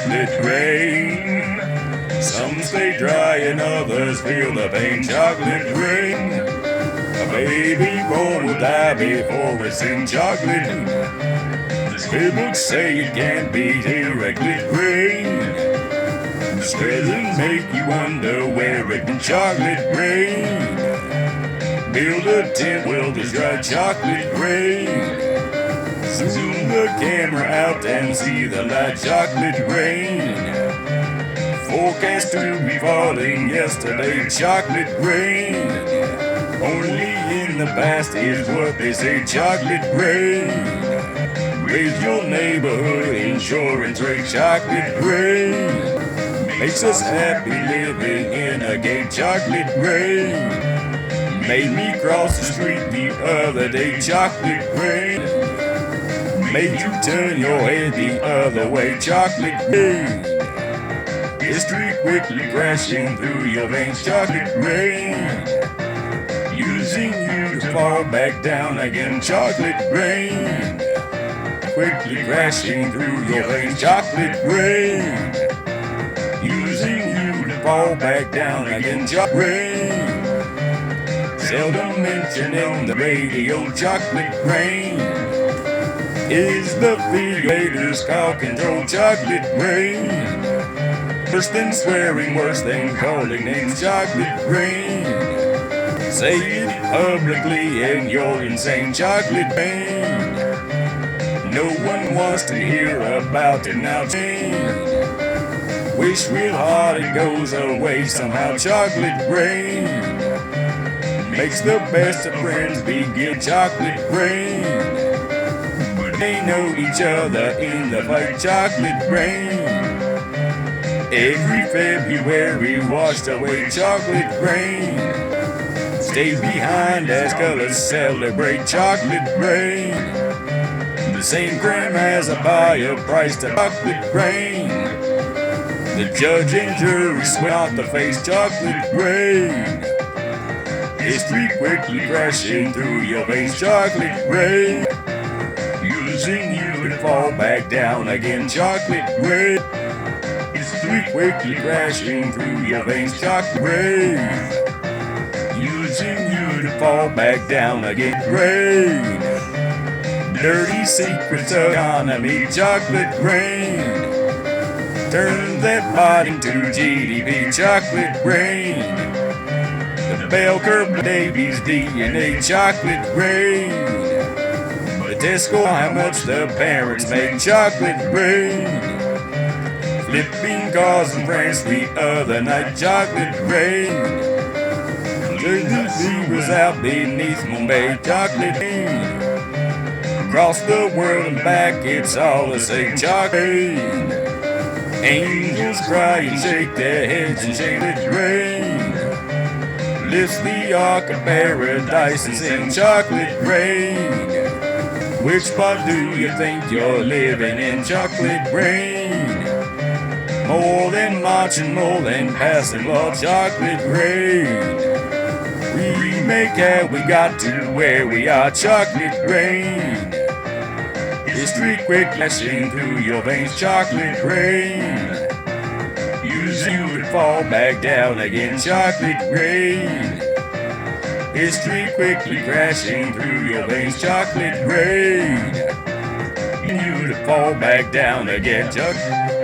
chocolate rain. Some stay dry and others feel the pain. Chocolate rain. A baby born will die before it's in chocolate. The books say it can't be directly rain. Doesn't make you wonder where it can chocolate rain. Build a tent, well, there's dry chocolate rain. Zoom the camera out and see the light. Chocolate rain. Forecast to be falling yesterday. Chocolate rain. Only in the past is what they say. Chocolate rain. Raise your neighborhood insurance rate. Chocolate rain. Makes us happy living in a gay. Chocolate rain. Made me cross the street the other day. Chocolate rain. Made you turn your head the other way. Chocolate rain. History quickly crashing through your veins. Chocolate rain. Using you to fall back down again. Chocolate rain. Quickly crashing through your veins. Chocolate rain. Using you to fall back down again. Chocolate rain. Seldom mentioned in the radio. Chocolate rain. Is the ventilators call control. Chocolate rain. Worse than swearing, worse than calling names. Chocolate rain. Say it publicly and you're insane. Chocolate rain. No one wants to hear about it now. Wish real hard it goes away somehow. Chocolate rain. Makes the best of friends begin. Chocolate rain. They know each other in the fight. Chocolate rain. Every February washed away. Chocolate rain. Stay behind as colors celebrate. Chocolate rain. The same crime has a buyer price to chocolate rain. The judge and jury sweat out the face. Chocolate rain. History quickly crashing through your veins. Chocolate rain. Using you to fall back down again. Chocolate rain. History quickly crashing through your veins. Chocolate rain. Using you to fall back down again. Rain. Dirty secrets of economy. Chocolate rain. Turn that body into GDP. Chocolate rain. The bell curve of baby's DNA. Chocolate rain. The test score how much the parents make. Chocolate rain. Flipping cars in France the other night. Chocolate rain. Turn the zeros out beneath Mumbai. Chocolate rain. Across the world and back, it's all the same. Chocolate rain. Angels cry and shake their heads and shake it rain. Lifts the ark of paradise and sing chocolate rain. Which part do you think you're living in? Chocolate rain. More than marching, more than passing law. Chocolate rain. We make how we got to where we are. Chocolate rain. History quick flashing through your veins. Chocolate rain. Using you to fall back down again. Chocolate rain. History quickly crashing through your veins. Chocolate rain. You to fall back down again. Chocolate